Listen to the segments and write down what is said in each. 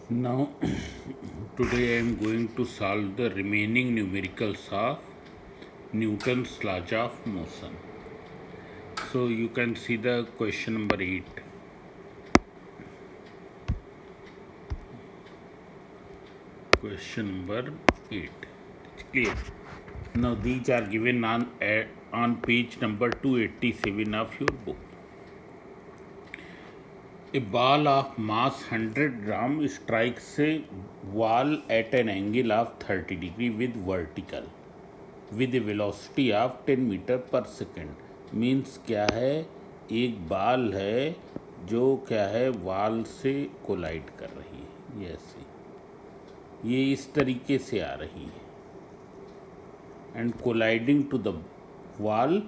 Now, today I am going to solve the remaining numericals of Newton's laws of motion. So, you can see the question number 8. Question number 8. It's clear. Now, these are given on page number 287 of your book. A ball of mass 100 gram strikes a wall at an angle of 30 degree with a velocity of 10 metre पर second means क्या है एक बाल है जो क्या है वाल से कोलाइड कर रही है ये ऐसे ये इस तरीके से आ रही है and colliding to the wall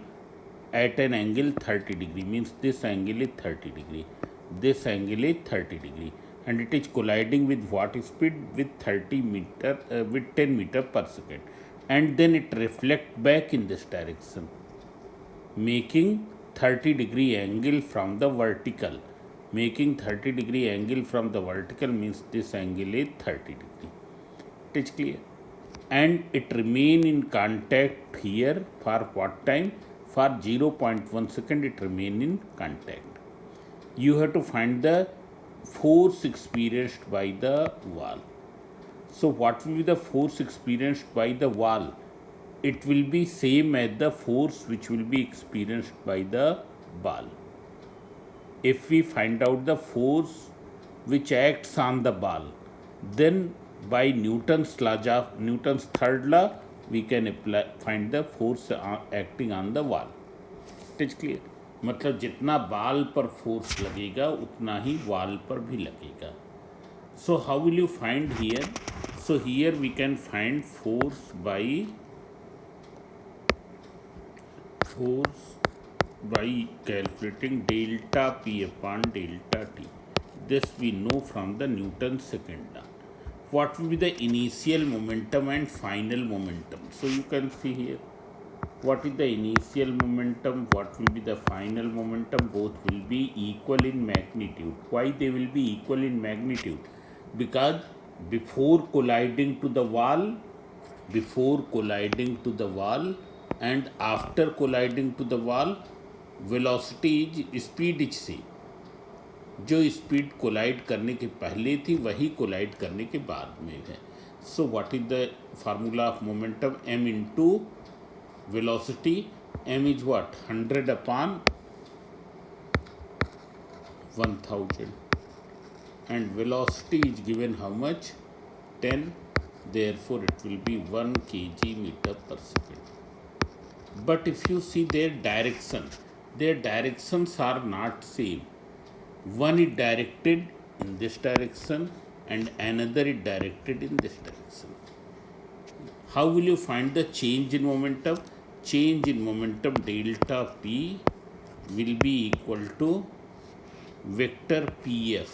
at an angle 30 degree means this angle is 30 degree, this angle is 30 degree, and it is colliding with what speed? With 30 meter with 10 meter per second, and then it reflect back in this direction making 30 degree angle from the vertical. Making 30 degree angle from the vertical means this angle is 30 degree. It is clear. And it remain in contact here for what time? For 0.1 second it remain in contact. You have to find the force experienced by the wall. So what will be the force experienced by the wall? It will be same as the force which will be experienced by the ball. If we find out the force which acts on the ball, then by Newton's third law we can find the force acting on the wall. It is clear. मतलब जितना बाल पर force लगेगा उतना ही वाल पर भी लगेगा. So how will you find here? So here we can find force by calculating delta P upon delta T. This we know from the Newton's second law. What will be the initial momentum and final momentum? So you can see here what is the initial momentum, what will be the final momentum. Both will be equal in magnitude. Why they will be equal in magnitude? Because before colliding to the wall and after colliding to the wall, velocity is speed is same. जो speed collide करने के पहले थी वही collide करने के बाद में है. So what is the formula of momentum? m into velocity. m is what? 100 upon 1000 and velocity is given how much? 10. Therefore it will be 1 kg meter per second. But if you see their directions are not same. One is directed in this direction and another is directed in this direction. How will you find the change in momentum? Change in momentum delta P will be equal to vector Pf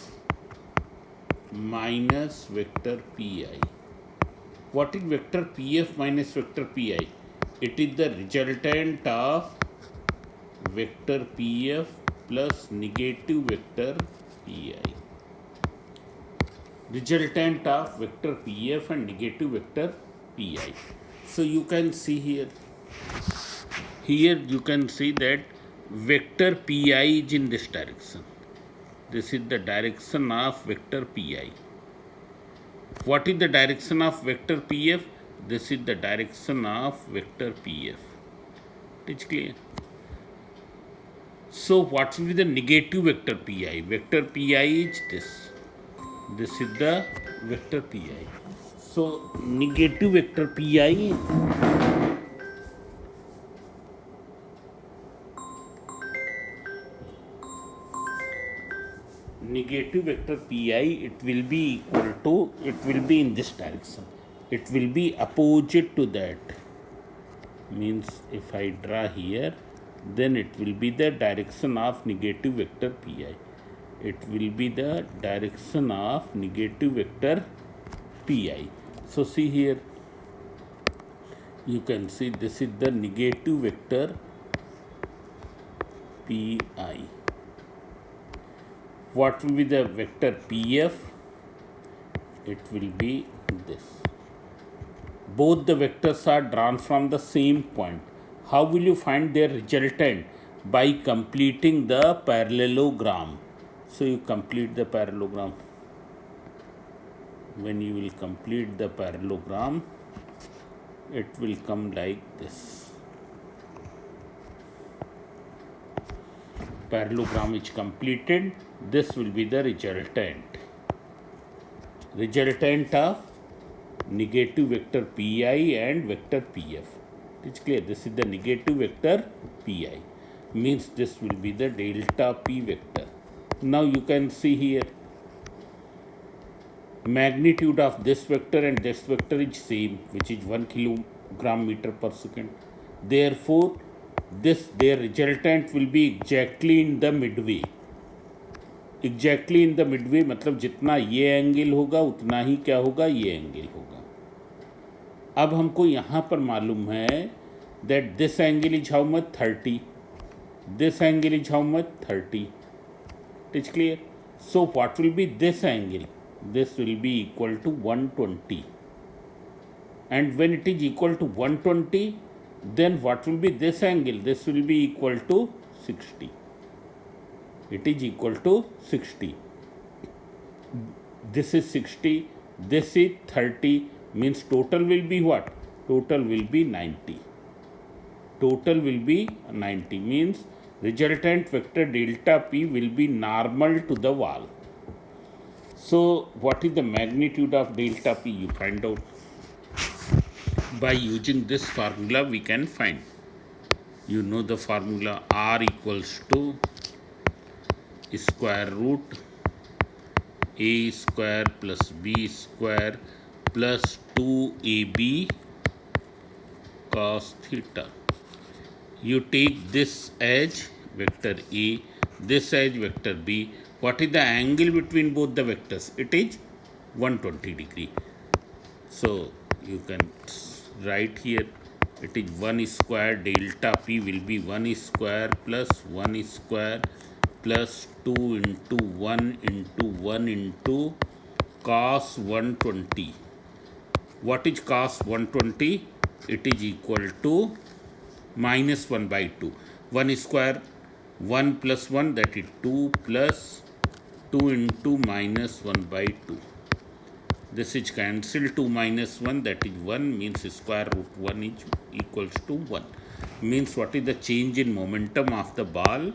minus vector Pi. What is vector Pf minus vector Pi? It is the resultant of vector Pf plus negative vector Pi. Resultant of vector Pf and negative vector Pi. So you can see here you can see that vector Pi is in this direction. This is the direction of vector Pi. What is the direction of vector Pf? This is the direction of vector Pf. It is clear. So what will be the negative vector Pi? Vector Pi is this. This is the vector Pi. So negative vector Pi it will be equal to, it will be in this direction. It will be opposite to that. Means if I draw here, then it will be the direction of negative vector Pi. It will be the direction of negative vector Pi. So see here, you can see this is the negative vector Pi. What will be the vector Pf? it will be this. Both the vectors are drawn from the same point. How will you find their resultant? By completing the parallelogram. So you complete the parallelogram. When you will complete the parallelogram, it will come like this. Parallelogram is completed. This will be the resultant. Resultant of negative vector pi and vector pf. It's clear. This is the negative vector pi. Means this will be the delta p vector. Now you can see here, magnitude of this vector and this vector is same, which is 1 kilogram meter per second. Therefore, their resultant will be exactly in the midway. Exactly in the Midway मतलब जितना ये angle होगा उतना ही क्या होगा, ये angle होगा. अब हमको यहाँ पर मालूम है that this angle is how much 30, this angle is how much 30. It is clear. So what will B this angle? This will be equal to 120. And when it is equal to 120, then what will be this angle? This will be equal to 60. It is equal to 60. This is 60. This is 30. Means total will be what? Total will be 90. Total will be 90. Means resultant vector delta P will be normal to the wall. So what is the magnitude of delta P? You find out by using this formula. We can find. You know the formula. R equals to square root a square plus b square plus 2ab cos theta. You take this as vector A, this as vector B. What is the angle between both the vectors? It is 120 degree. So you can write here, it is 1 square delta P will be 1 square plus 1 square plus 2 into 1 into 1 into cos 120. What is cos 120? It is equal to minus 1 by 2. 1 square, 1 plus 1, that is 2 plus 2 into minus 1 by 2. This is cancelled. 2 minus 1, that is 1, means square root 1 is equals to 1. Means what is the change in momentum of the ball?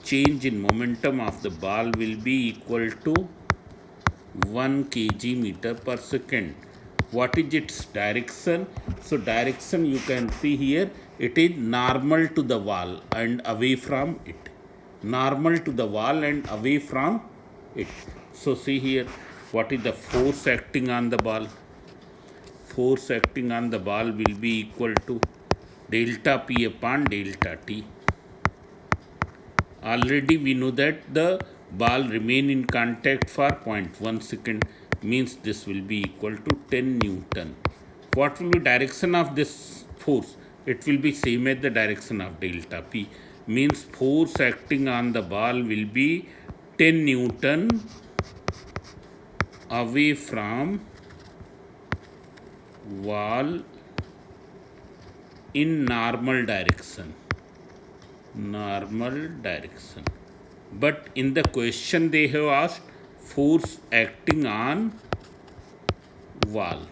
Change in momentum of the ball will be equal to 1 kg meter per second. What is its direction? So direction you can see here, it is normal to the wall and away from it. Normal to the wall and away from it. So see here, what is the force acting on the ball? Force acting on the ball will be equal to delta P upon delta T. Already we know that the ball remain in contact for 0.1 second, means this will be equal to 10 Newton. What will be direction of this force? It will be same as the direction of delta P. Means force acting on the ball will be 10 Newton away from wall in normal direction. Normal direction. But in the question they have asked force acting on wall.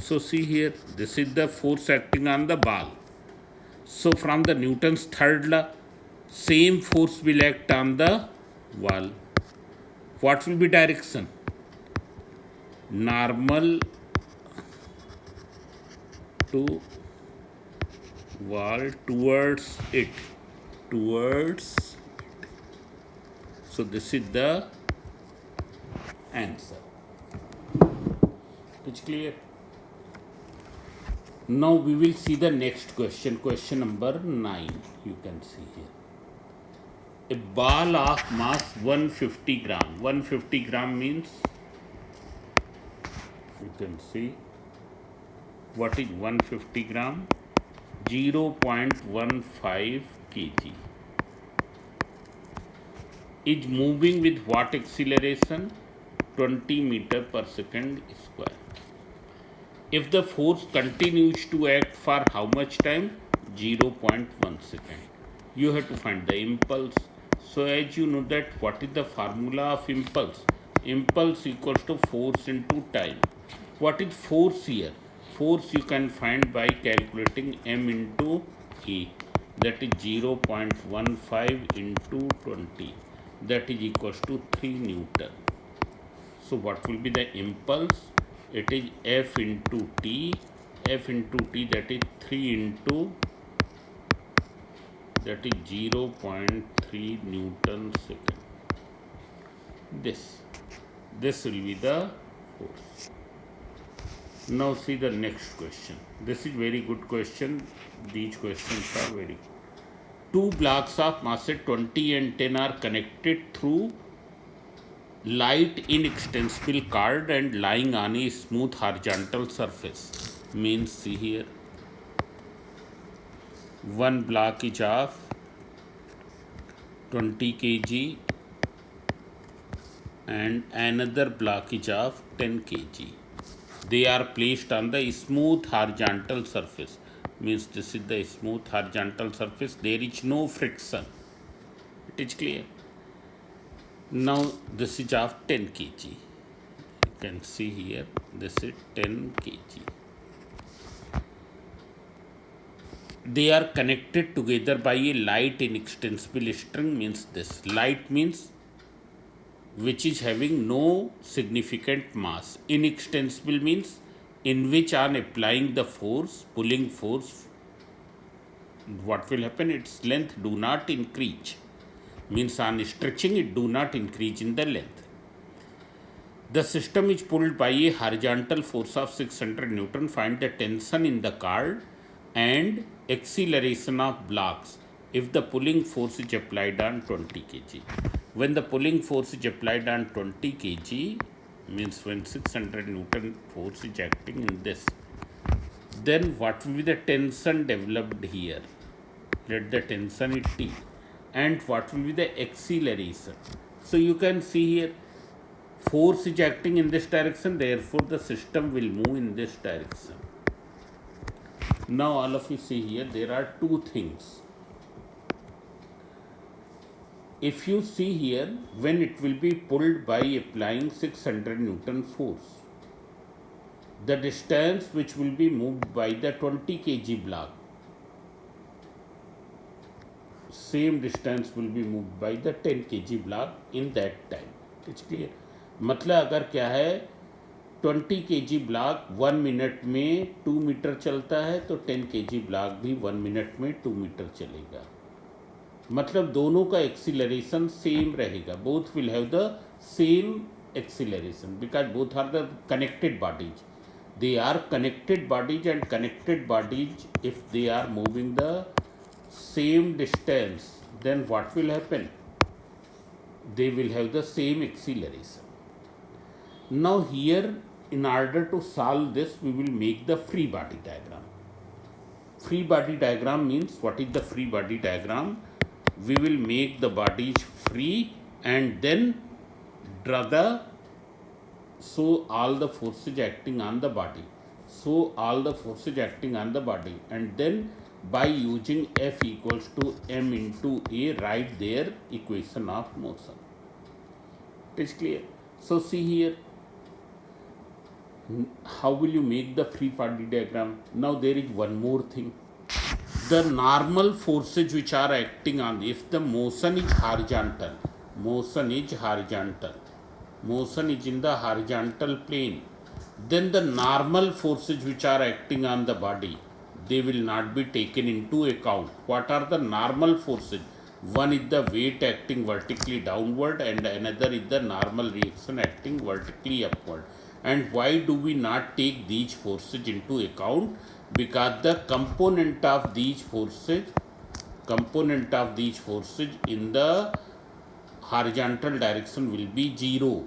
So see here, this is the force acting on the ball. So from the Newton's third law, same force will act on the wall. What will be direction? Normal to wall towards it. Towards it. So this is the answer. It's clear. Now we will see the next question. Question number 9. You can see here. A ball of mass 150 gram. 150 gram means, you can see, what is 150 gram? 0.15 kg. Is moving with what acceleration? 20 meter per second square. If the force continues to act for how much time? 0.1 second. You have to find the impulse. So as you know that what is the formula of impulse? Impulse equals to force into time. What is force here? Force you can find by calculating m into e. That is 0.15 into 20. That is equals to 3 Newton. So what will be the impulse? It is F into T. F into T, that is 3 into, that is 0.3 Newton second. This will be the force. Now see the next question. This is very good question. These questions are very good. Two blocks of mass 20 and 10 are connected through light inextensible cord and lying on a smooth horizontal surface. Means see here, one block is of 20 kg and another block is of 10 kg. They are placed on the smooth horizontal surface. Means this is the smooth horizontal surface. There is no friction. It is clear. Now this is of 10 kg. You can see here, this is 10 kg. They are connected together by a light inextensible string. Means this light means which is having no significant mass. Inextensible means in which on applying the force, pulling force, what will happen? Its length do not increase. Means on stretching it do not increase in the length. The system is pulled by a horizontal force of 600 Newton. Find the tension in the cord and acceleration of blocks if the pulling force is applied on 20 kg. When the pulling force is applied on 20 kg, means when 600 Newton force is acting in this, then what will be the tension developed here? Let the tension is T. And what will be the acceleration? So you can see here, force is acting in this direction, therefore the system will move in this direction. Now all of you see here, there are two things. If you see here, when it will be pulled by applying 600 Newton force, the distance which will be moved by the 20 kg block, same distance will be moved by the 10 kg block in that time. It's clear. मतलब अगर क्या है, 20 kg block 1 minute में 2 metre चलता है तो 10 kg block भी 1 minute में 2 मीटर चलेगा. मतलब दोनों का एक्सीलरेशन सेम रहेगा. Both will have the same acceleration because both are the connected bodies. They are connected bodies and connected bodies if they are moving the same distance, then what will happen? They will have the same acceleration. Now here, in order to solve this, we will make the free body diagram. Free body diagram means, what is the free body diagram? We will make the bodies free and then draw the, so all the forces acting on the body. So all the forces acting on the body, and then by using F equals to m into a, write their equation of motion. It is clear. So see here, how will you make the free body diagram? Now there is one more thing. The normal forces which are acting on, if the motion is horizontal, motion is in the horizontal plane, then the normal forces which are acting on the body, they will not be taken into account. What are the normal forces? One is the weight acting vertically downward and another is the normal reaction acting vertically upward. And why do we not take these forces into account? Because the component of these forces in the horizontal direction will be 0.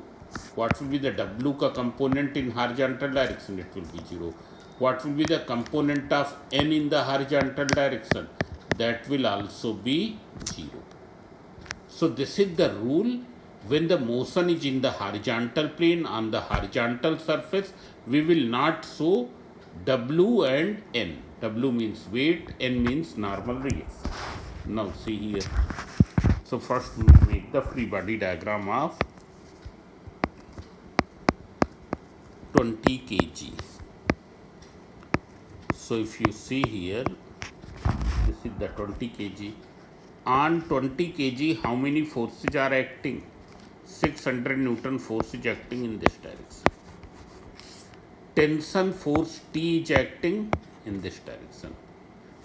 What will be the W ka component in horizontal direction? It will be 0. What will be the component of N in the horizontal direction? That will also be 0. So this is the rule. When the motion is in the horizontal plane on the horizontal surface, we will not show W and N. W means weight, N means normal radius. Now see here. So first we will make the free body diagram of 20 kg. So if you see here, this is the 20 kg. On 20 kg, how many forces are acting? 600 Newton force is acting in this direction. Tension force T is acting in this direction.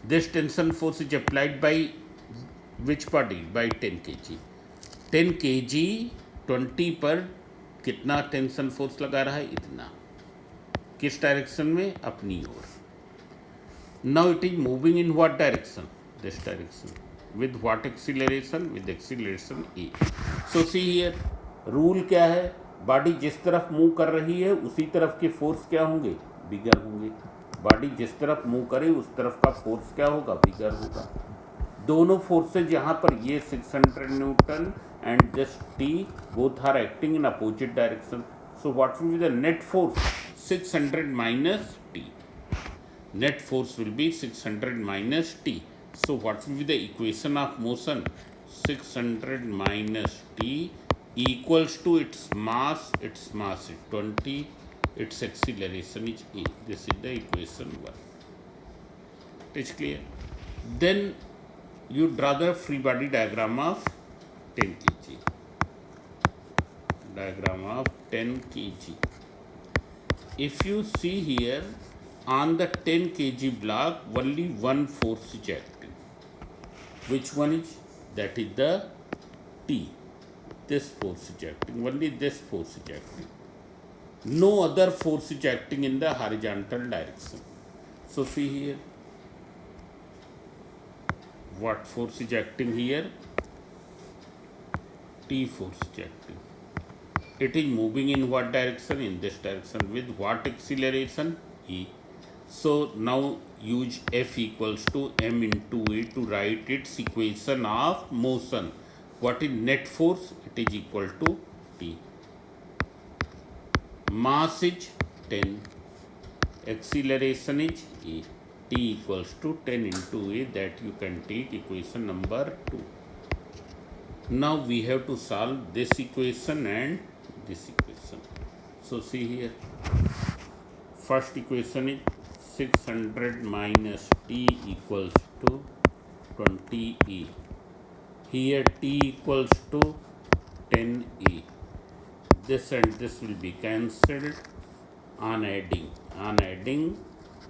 This tension force is applied by which body? By 10 kg. 10 kg 20 पर कितना tension force लगा रहा है? इतना. किस direction में? अपनी ओर. Now it is moving in what direction? This direction. With what acceleration? With acceleration A. So see here, rule क्या है? बॉडी जिस तरफ मूव कर रही है उसी तरफ के फोर्स क्या होंगे? बिगर होंगे. बॉडी जिस तरफ मूव करे उस तरफ का फोर्स क्या होगा? बिगर होगा. दोनों फोर्सेज यहाँ पर ये 600 newton and this T both are acting in opposite direction. So what will be the net force? 600 minus T. Net force will be 600 minus T. So what will be the equation of motion? 600 minus T equals to its mass is 20, its acceleration is A. This is the equation 1. It is clear. Then you draw the free body diagram of 10 kg. Diagram of 10 kg. If you see here, on the 10 kg block, only one force is acting. Which one is? That is the T. This force is acting. Only this force is acting. No other force is acting in the horizontal direction. So see here. What force is acting here? T force is acting. It is moving in what direction? In this direction. With what acceleration? E. So now use F equals to M into A to write its equation of motion. What is net force? It is equal to T. Mass is 10. Acceleration is A. T equals to 10 into A, that you can take equation number 2. Now we have to solve this equation and this equation. So see here. First equation is 600 minus T equals to 20A. Here T equals to 10A. This and this will be cancelled on adding. On adding,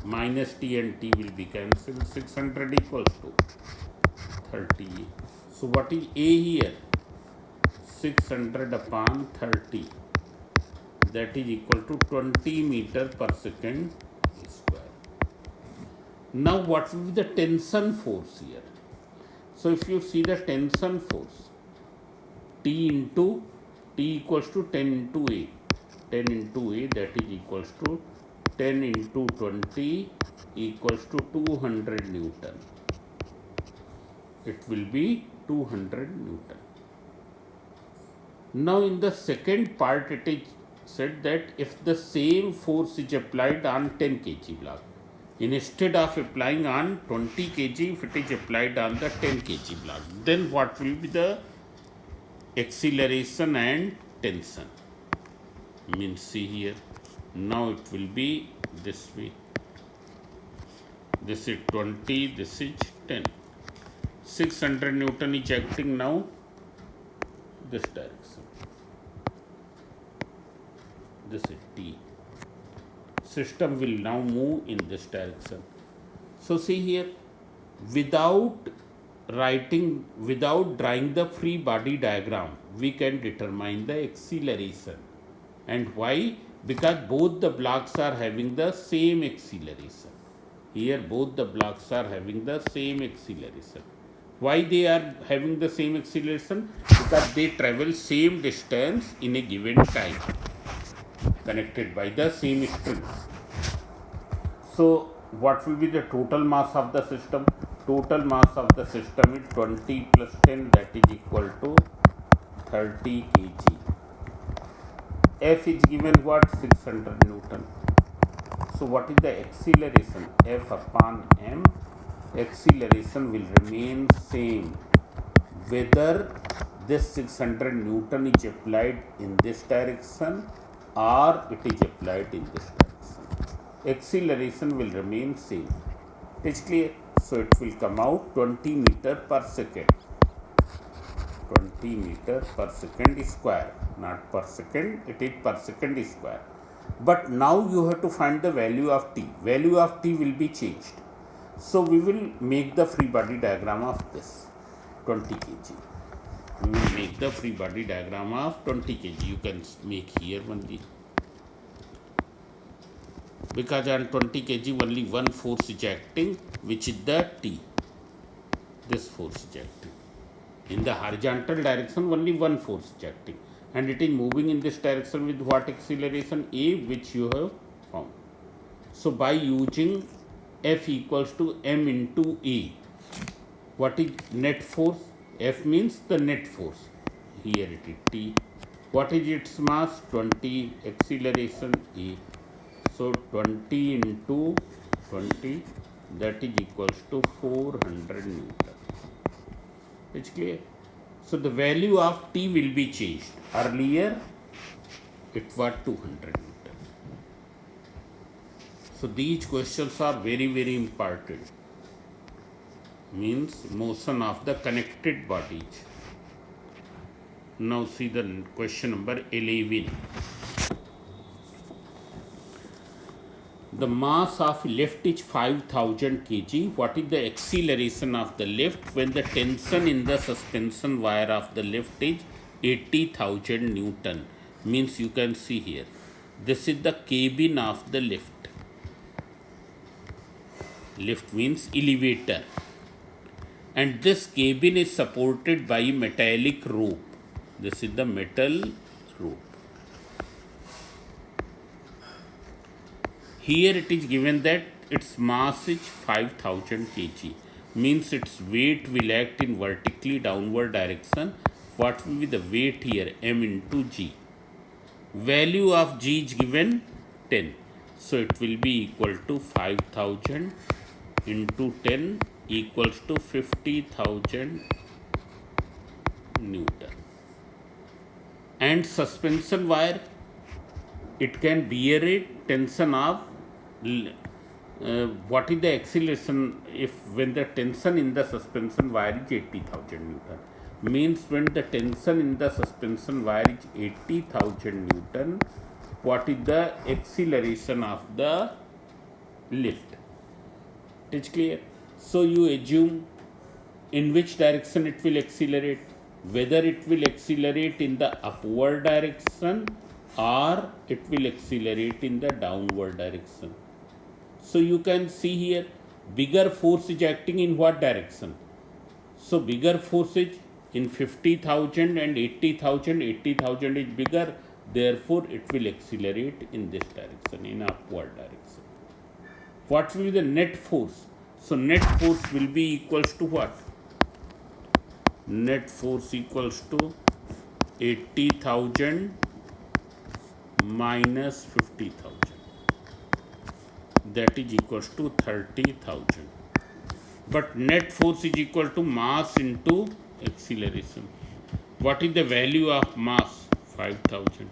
minus T and T will be cancelled. 600 equals to 30A. So what is A here? 600 upon 30. That is equal to 20 meter per second square. Now what will be the tension force here? So if you see the tension force, T equals to 10 into A. 10 into A, that is equals to 10 into 20 equals to 200 Newton. It will be 200 Newton. Now in the second part it is said that if the same force is applied on 10 kg block, instead of applying on 20 kg, if it is applied on the 10 kg block, then what will be the acceleration and tension? Means see here, now it will be this way. This is 20, this is 10. 600 Newton is acting now this direction. This is T. System will now move in this direction. So see here, without drawing the free body diagram, we can determine the acceleration. And why? Because both the blocks are having the same acceleration. Here both the blocks are having the same acceleration. Why they are having the same acceleration? Because they travel same distance in a given time, connected by the same strings. So what will be the total mass of the system? Total mass of the system is 20 plus 10, that is equal to 30 kg. F is given what? 600 Newton. So what is the acceleration? F upon m. Acceleration will remain same whether this 600 Newton is applied in this direction or it is applied in this direction. Acceleration will remain same. It is clear? So it will come out 20 meter per second. 20 meter per second square, not per second, it is per second square. But now you have to find the value of t. Value of t will be changed. So we will make the free body diagram of this 20 kg. We will make the free body diagram of 20 kg. You can make here only. Because on 20 kg only one force is acting, which is the t. This force is acting. In the horizontal direction only one force is acting, and it is moving in this direction with what acceleration? A, which you have found. So by using F equals to m into A, what is net force? F means the net force. Here it is T. What is its mass? 20. Acceleration A. So 20 into 20, that is equals to 400 Newton. It's clear? So the value of t will be changed. Earlier it was 200 Newton. So these questions are very, very important. Means motion of the connected bodies. Now see the question number 11. The mass of lift is 5000 kg. What is the acceleration of the lift when the tension in the suspension wire of the lift is 80,000 Newton? Means you can see here. This is the cabin of the lift. Lift means elevator. And this cabin is supported by metallic rope. This is the metal rope. Here it is given that its mass is 5000 kg. Means its weight will act in vertically downward direction. What will be the weight here? M into G. Value of G is given 10. So it will be equal to 5000 into 10 equals to 50,000 Newton. And suspension wire, it can bear a tension of what is the acceleration if when the tension in the suspension wire is 80,000 Newton? Means when the tension in the suspension wire is 80,000 Newton, what is the acceleration of the lift? It is clear? So you assume in which direction it will accelerate, whether it will accelerate in the upward direction or it will accelerate in the downward direction. So you can see here, bigger force is acting in what direction? So bigger force is in 50,000 and 80,000. 80,000 is bigger, therefore it will accelerate in this direction, in upward direction. What will be the net force? So net force will be equals to what? Net force equals to 80,000 minus 50,000. That is equals to 30,000. But net force is equal to mass into acceleration. What is the value of mass? 5,000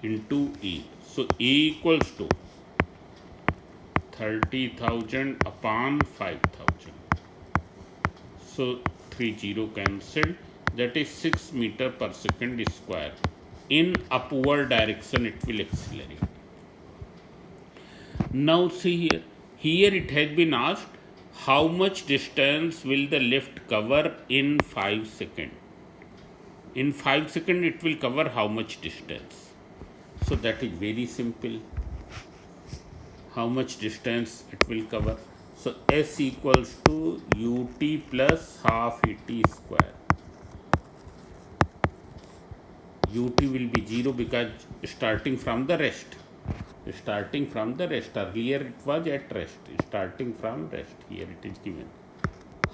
into E. So E equals to 30,000 upon 5,000. So 30 cancelled. That is 6 meter per second square. In upward direction it will accelerate. Now see here. Here it has been asked how much distance will the lift cover in 5 seconds. In 5 seconds it will cover how much distance. So that is very simple. How much distance it will cover? So S equals to ut plus half at square. Ut will be 0 because starting from the rest. Starting from the rest. Earlier it was at rest. Starting from rest. Here it is given.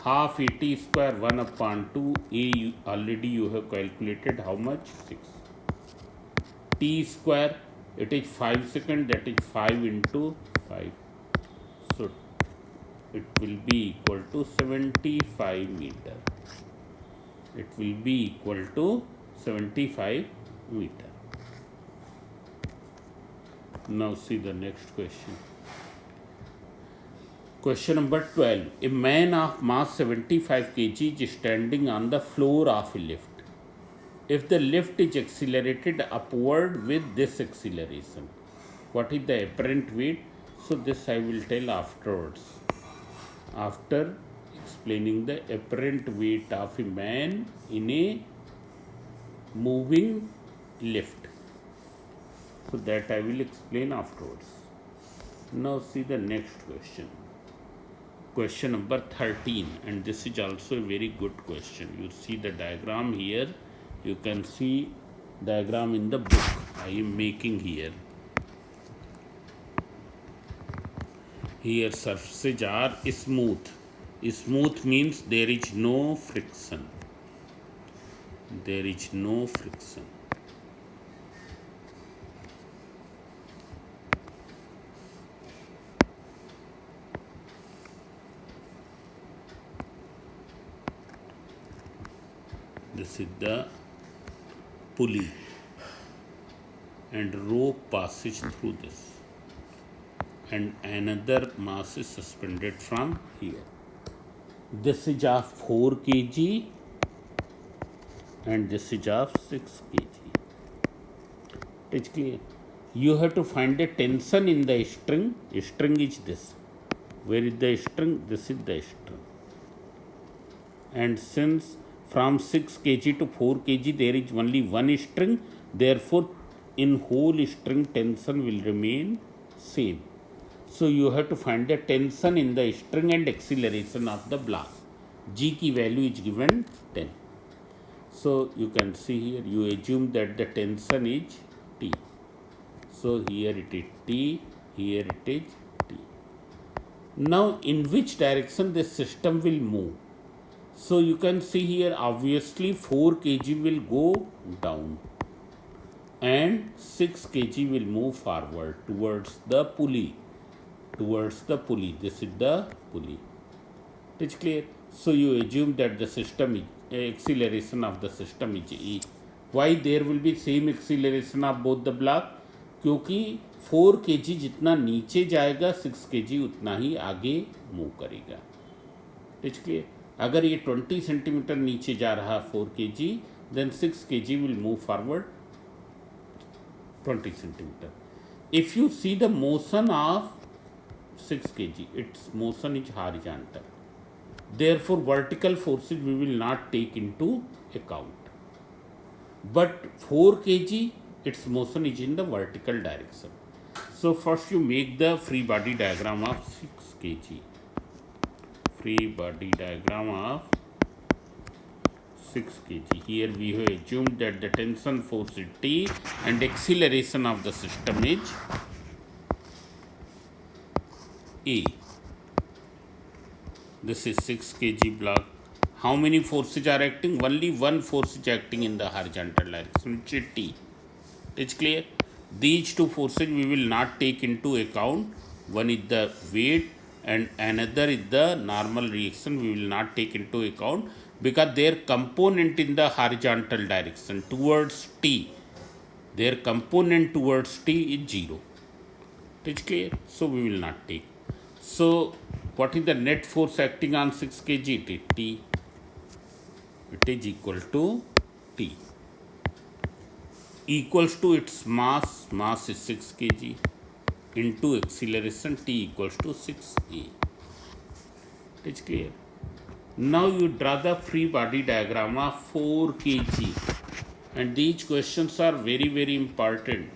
half 80 square 1 upon 2 a, already you have calculated how much, 6. T square, it is 5 second, that is 5 into 5, so it will be equal to 75 meter. It will be equal to 75 meter. Now see the next question. Question number 12. A man of mass 75 kg is standing on the floor of a lift. If the lift is accelerated upward with this acceleration, what is the apparent weight? So this I will tell afterwards, after explaining the apparent weight of a man in a moving lift. So that I will explain afterwards. Now see the next question. Question number 13, and this is also a very good question. You see the diagram here. You can see diagram in the book I am making here. Here surfaces are smooth. Smooth means there is no friction. There is no friction. This is the pulley and rope passes through this, and another mass is suspended from here. This is of 4 kg and this is of 6 kg. It is clear. You have to find the tension in the string. String is this. Where is the string? This is the string. And since from 6 kg to 4 kg there is only one string, therefore in whole string tension will remain same. So you have to find the tension in the string and acceleration of the block. G की value is given 10. So you can see here, you assume that the tension is T. So here it is T, here it is T. Now in which direction this system will move? So you can see here, obviously 4 kg will go down and 6 kg will move forward towards the pulley. This is the pulley. It is clear. So you assume that the system is, acceleration of the system is E. Why there will be same acceleration of both the block? क्योंकि 4 kg जितना नीचे जाएगा 6 kg उतना ही आगे move करेगा. It is clear. अगर ये 20 centimetre नीचे जा रहा 4 kg, then 6 kg will move forward 20 centimeter. If you see the motion of 6 kg, its motion is horizontal. Therefore, vertical forces we will not take into account. But 4 kg, its motion is in the vertical direction. So first you make the free body diagram of 6 kg. Free body diagram of 6 kg. Here we have assumed that the tension force is T and acceleration of the system is A. This is 6 kg block. How many forces are acting? Only one force is acting in the horizontal direction, which is T. It's clear? These two forces we will not take into account. One is the weight and another is the normal reaction. We will not take into account because their component in the horizontal direction towards T, their component towards T is 0. It's clear? So we will not take. So what is the net force acting on 6 kg? It is T. It is equal to T. Equals to its mass. Mass is 6 kg into acceleration. T equals to 6a. It is clear. Now you draw the free body diagram of 4 kg. And these questions are very, very important.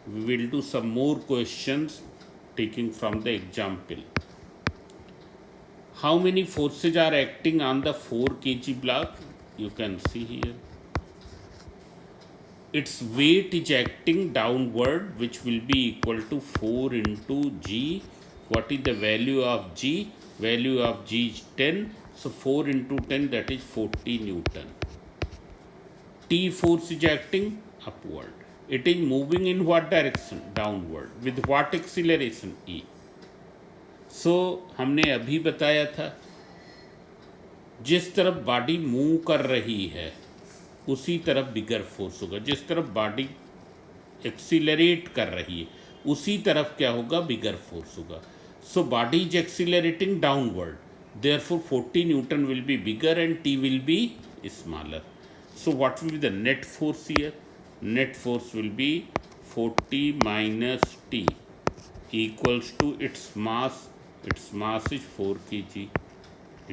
We will do some more questions taking from the example. How many forces are acting on the 4 kg block? You can see here. Its weight is acting downward, which will be equal to 4 into G. What is the value of G? Value of G is 10. So 4 into 10, that is 40 Newton. T force is acting upward. It is moving in what direction? Downward. With what acceleration? E. So हमने अभी बताया था जिस तरफ body move कर रही है उसी तरफ बिगर फोर्स होगा, जिस तरफ बॉडी एक्सीलरेट कर रही है उसी तरफ क्या होगा? बिगर फोर्स होगा. So body is accelerating downward, therefore 40 Newton will be bigger and T will be smaller. So what will be the net force here? Net force will be 40 minus t equals to its mass. Its mass is 4 kg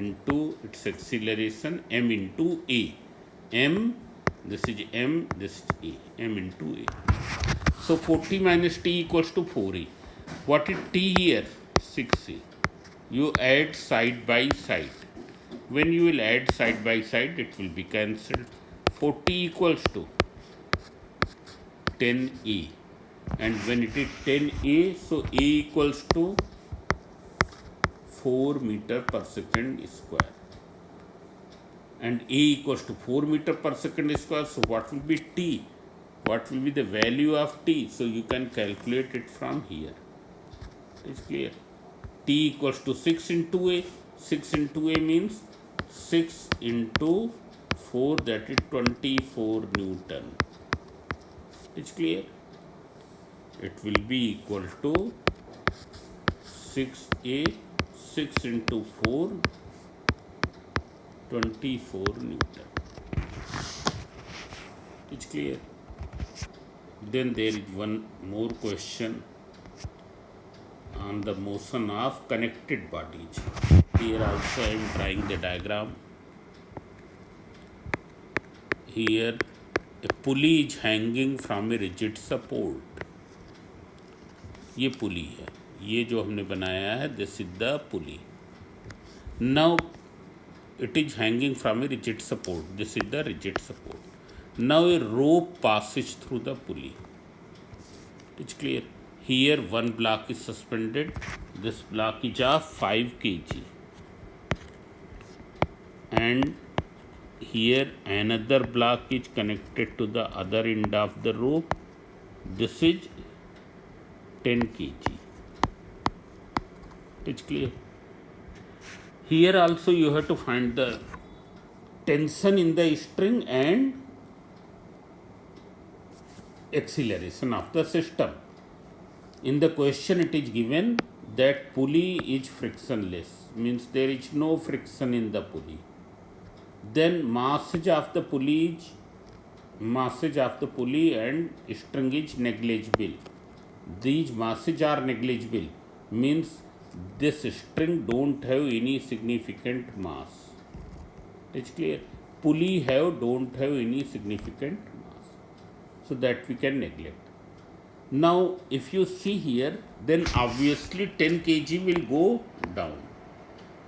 into its acceleration m into a. M, this is m, this is a. M into a. So 40 minus t equals to 4a. What is t here? 6a. You add side by side. When you will add side by side, it will be cancelled. 40 equals to 10a. And when it is 10a, so a equals to 4 meter per second square. And a equals to 4 meter per second square. So what will be t? What will be the value of t? So you can calculate it from here. It is clear. T equals to 6 into a. 6 into a means 6 into 4, that is 24 Newton. It is clear. It will be equal to 6a, 6 into 4, 24 Newton. It's clear. Then there is one more question on the motion of connected bodies. Here also I am drawing the diagram. Here a pulley is hanging from a rigid support. ये पुली है, ये जो हमने बनाया है, this is the pulley. Now it is hanging from a rigid support. This is the rigid support. Now a rope passes through the pulley. It's clear. Here one block is suspended. This block is of 5 kg. And here another block is connected to the other end of the rope. This is 10 kg. It's clear. Here also you have to find the tension in the string and acceleration of the system. In the question it is given that pulley is frictionless, means there is no friction in the pulley. Then massage of the pulley and string is negligible. These masses are negligible, means this string don't have any significant mass. It's clear. Pulley don't have any significant mass, so that we can neglect. Now if you see here, then obviously 10 kg will go down,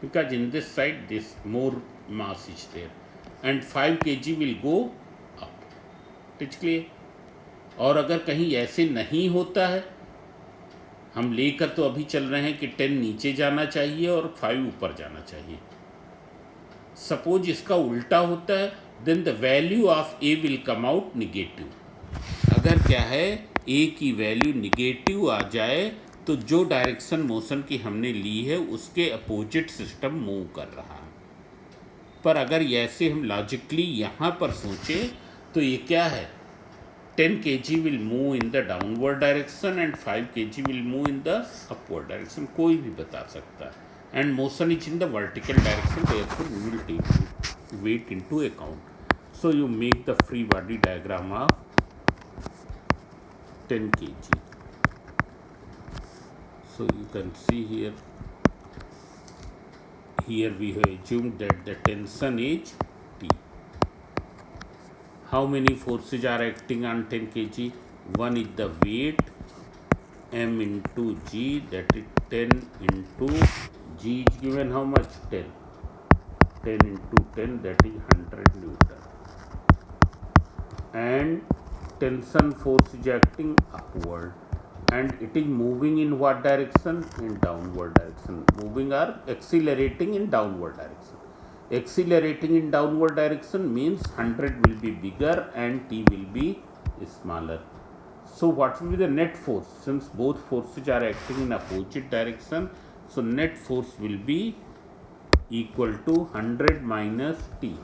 because in this side this more mass is there, and 5 kg will go up. It's clear. और अगर कहीं ऐसे नहीं होता है, हम लेकर तो अभी चल रहे हैं कि 10 नीचे जाना चाहिए और 5 ऊपर जाना चाहिए. सपोज इसका उल्टा होता है, then the value of a will come out negative. अगर क्या है, ए की वैल्यू निगेटिव आ जाए तो जो डायरेक्शन मोशन की हमने ली है उसके अपोजिट सिस्टम मूव कर रहा है. पर अगर ऐसे हम लॉजिकली यहाँ पर सोचें तो ये क्या है, 10 kg will move in the downward direction and 5 kg will move in the upward direction. कोई भी बता सकता है. And motion is in the vertical direction, therefore we will take weight into account. So you make the free body diagram of 10 kg. So you can see here. Here we have assumed that the tension is T. How many forces are acting on 10 kg? One is the weight, m into g, that is 10 into g is given how much? 10. 10 into 10, that is 100 Newton. And tension force is acting upward. and it is moving in what direction? In downward direction. Moving or accelerating in downward direction. Accelerating in downward direction means 100 will be bigger and t will be smaller. So what will be the net force? Since both forces are acting in opposite direction, so net force will be equal to 100 minus t.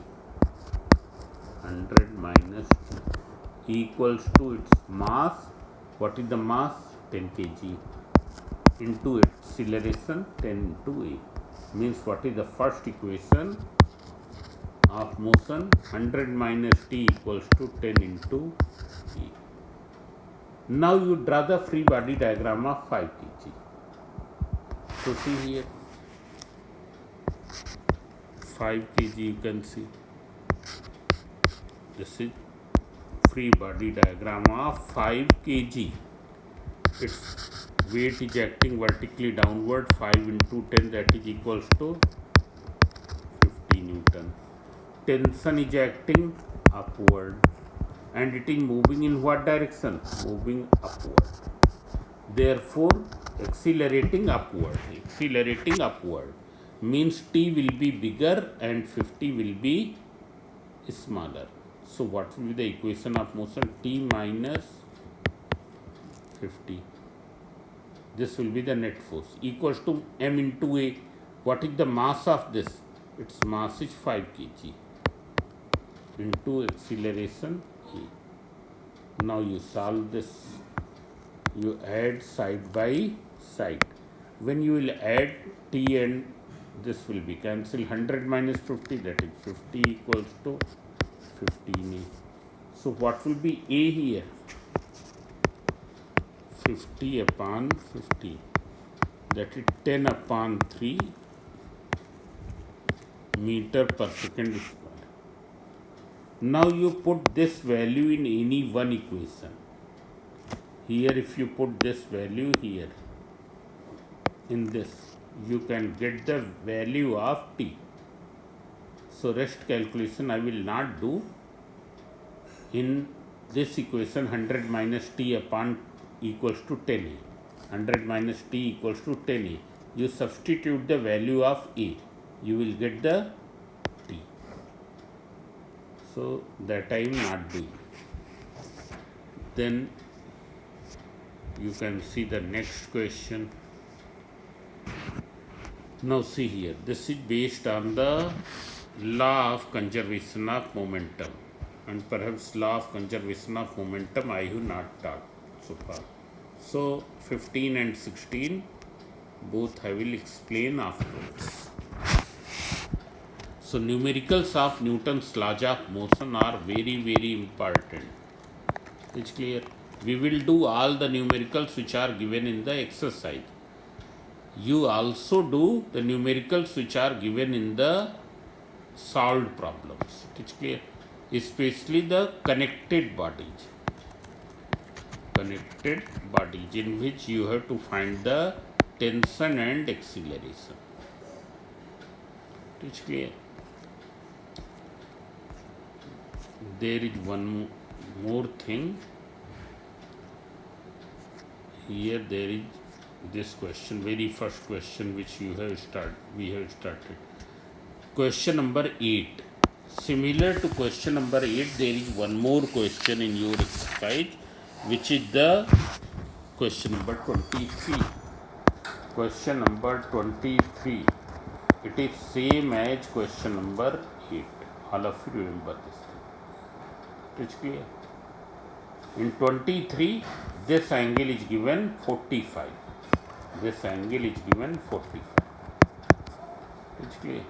100 minus t equals to its mass. What is the mass? 10 kg into acceleration 10 into a. Means what is the first equation of motion? 100 minus t equals to 10 into e. Now you draw the free body diagram of 5 kg. So see here, 5 kg you can see. This is free body diagram of 5 kg. Its weight is acting vertically downward, 5 into 10, that is equals to 50 Newton. Tension is acting upward and it is moving in what direction? Moving upward. Therefore, accelerating upward. Accelerating upward means t will be bigger and 50 will be smaller. So what will be the equation of motion? T minus 50. This will be the net force equals to m into a. What is the mass of this? Its mass is 5 kg into acceleration a. Now you solve this. You add side by side. When you will add t and this will be cancelled. 100 minus 50, that is 50 equals to 15a. So what will be a here? 50 upon 50, that is 10 upon 3 meter per second square. Now you put this value in any one equation. Here if you put this value here in this, you can get the value of t. So rest calculation I will not do. In this equation 100 minus t upon equals to 10a. 100 minus t equals to 10a. You substitute the value of a. You will get the t. So that I am not doing. Then you can see the next question. Now see here. This is based on the law of conservation of momentum. And perhaps law of conservation of momentum I have not taught so far. So 15 and 16 both I will explain afterwards. So numericals of Newton's laws of motion are very important. It's clear. We will do all the numericals which are given in the exercise. You also do the numericals which are given in the solved problems. It's clear. Especially the connected bodies. Connected bodies in which you have to find the tension and acceleration. It's clear. There is one more thing. Here there is this question, very first question which we have started. Question number 8. Similar to question number 8, there is one more question in your exercise, which is the question number 23. Question number 23. It is same as question number 8. All of you remember this thing. It's clear. In 23, this angle is given 45. This angle is given 45. It's clear.